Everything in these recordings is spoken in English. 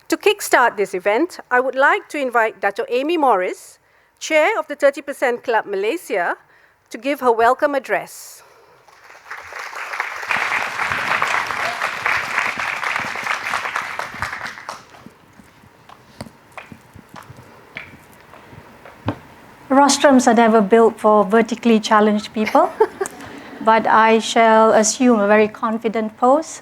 To kickstart this event, I would like to invite Dato Ami Moris, Chair of the 30% Club Malaysia, to give her welcome address. Rostrums are never built for vertically challenged people, but I shall assume a very confident pose.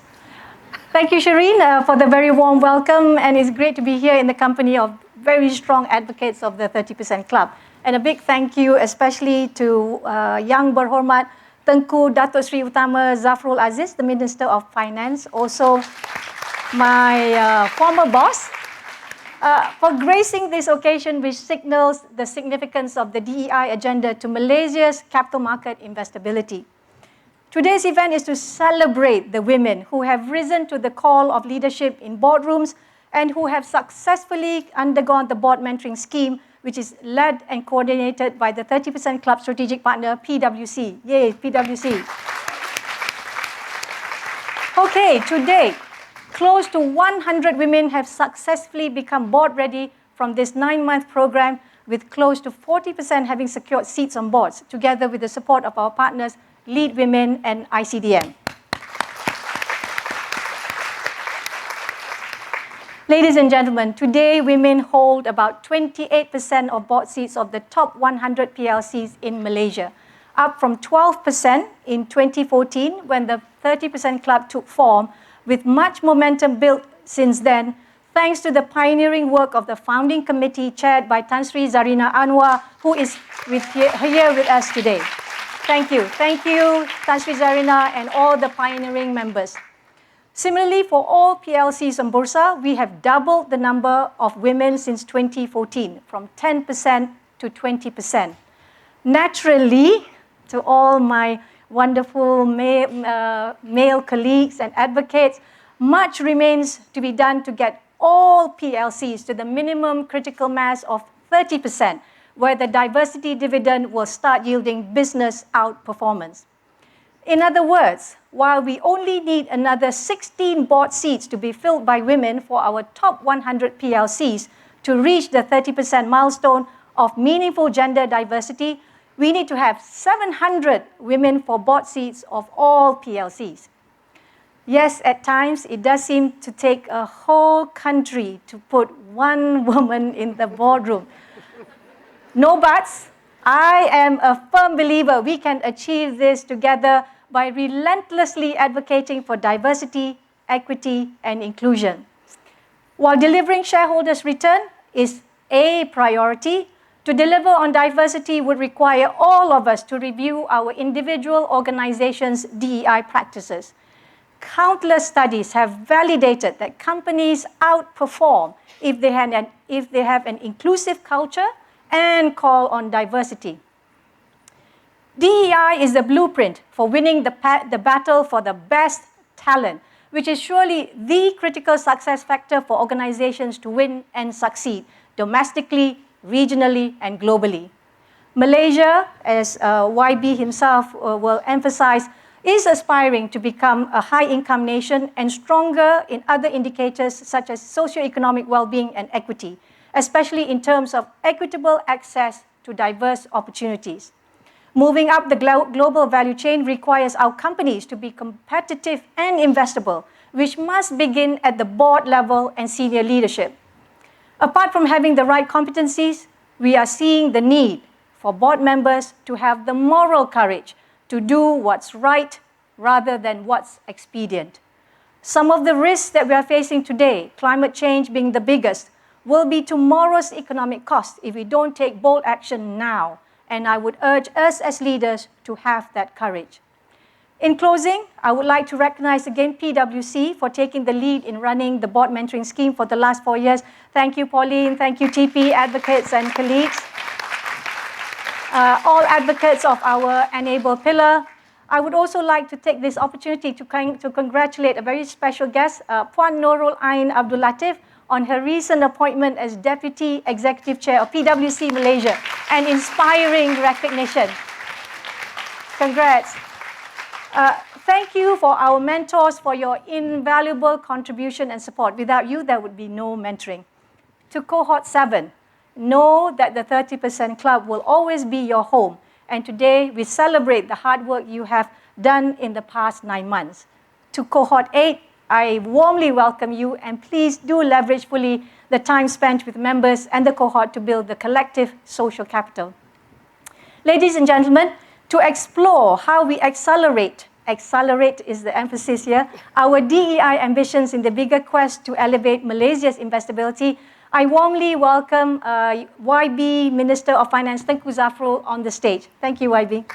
Thank you, Shireen, for the very warm welcome, and it's great to be here in the company of very strong advocates of the 30% Club. And a big thank you especially to Yang Berhormat Tengku Dato Sri Utama Zafrul Aziz, the Minister of Finance, also my former boss, for gracing this occasion, which signals the significance of the DEI agenda to Malaysia's capital market investability. Today's event is to celebrate the women who have risen to the call of leadership in boardrooms and who have successfully undergone the board mentoring scheme, which is led and coordinated by the 30% Club strategic partner, PwC. Yay, PwC. Okay, today, close to 100 women have successfully become board ready from this 9-month program, with close to 40% having secured seats on boards, together with the support of our partners, Lead Women and ICDM. Ladies and gentlemen, today women hold about 28% of board seats of the top 100 PLCs in Malaysia, up from 12% in 2014 when the 30% Club took form, with much momentum built since then, thanks to the pioneering work of the founding committee chaired by Tan Sri Zarina Anwar, who is here with us today. Thank you. Thank you, Tan Sri Zarina and all the pioneering members. Similarly, for all PLCs on Bursa, we have doubled the number of women since 2014, from 10% to 20%. Naturally, to all my wonderful male colleagues and advocates, much remains to be done to get all PLCs to the minimum critical mass of 30%, where the diversity dividend will start yielding business outperformance. In other words, while we only need another 16 board seats to be filled by women for our top 100 PLCs to reach the 30% milestone of meaningful gender diversity, we need to have 700 women for board seats of all PLCs. Yes, at times it does seem to take a whole country to put one woman in the boardroom. No buts. I am a firm believer we can achieve this together by relentlessly advocating for diversity, equity, and inclusion. While delivering shareholders' return is a priority, to deliver on diversity would require all of us to review our individual organizations' DEI practices. Countless studies have validated that companies outperform if they have an inclusive culture and call on diversity. DEI is the blueprint for winning the battle for the best talent, which is surely the critical success factor for organizations to win and succeed domestically, regionally, and globally. Malaysia, as YB himself will emphasize, is aspiring to become a high-income nation and stronger in other indicators such as socioeconomic well-being and equity, especially in terms of equitable access to diverse opportunities. Moving up the global value chain requires our companies to be competitive and investable, which must begin at the board level and senior leadership. Apart from having the right competencies, we are seeing the need for board members to have the moral courage to do what's right rather than what's expedient. Some of the risks that we are facing today, climate change being the biggest, will be tomorrow's economic cost if we don't take bold action now, and I would urge us as leaders to have that courage. In closing, I would like to recognize again PwC for taking the lead in running the board mentoring scheme for the last 4 years. Thank you, Pauline. Thank you, TP, advocates and colleagues. All advocates of our Enable pillar. I would also like to take this opportunity to congratulate a very special guest, Puan Nurul Ain Abdul Latif, on her recent appointment as Deputy Executive Chair of PwC Malaysia, an inspiring recognition. Congrats. Thank you for our mentors for your invaluable contribution and support. Without you, there would be no mentoring. To Cohort 7, know that the 30% Club will always be your home. And today, we celebrate the hard work you have done in the past 9 months. To Cohort 8, I warmly welcome you, and please do leverage fully the time spent with members and the cohort to build the collective social capital. Ladies and gentlemen, to explore how we accelerate is the emphasis here, our DEI ambitions in the bigger quest to elevate Malaysia's investability, I warmly welcome YB Minister of Finance, Tengku Zafrul, on the stage. Thank you, YB.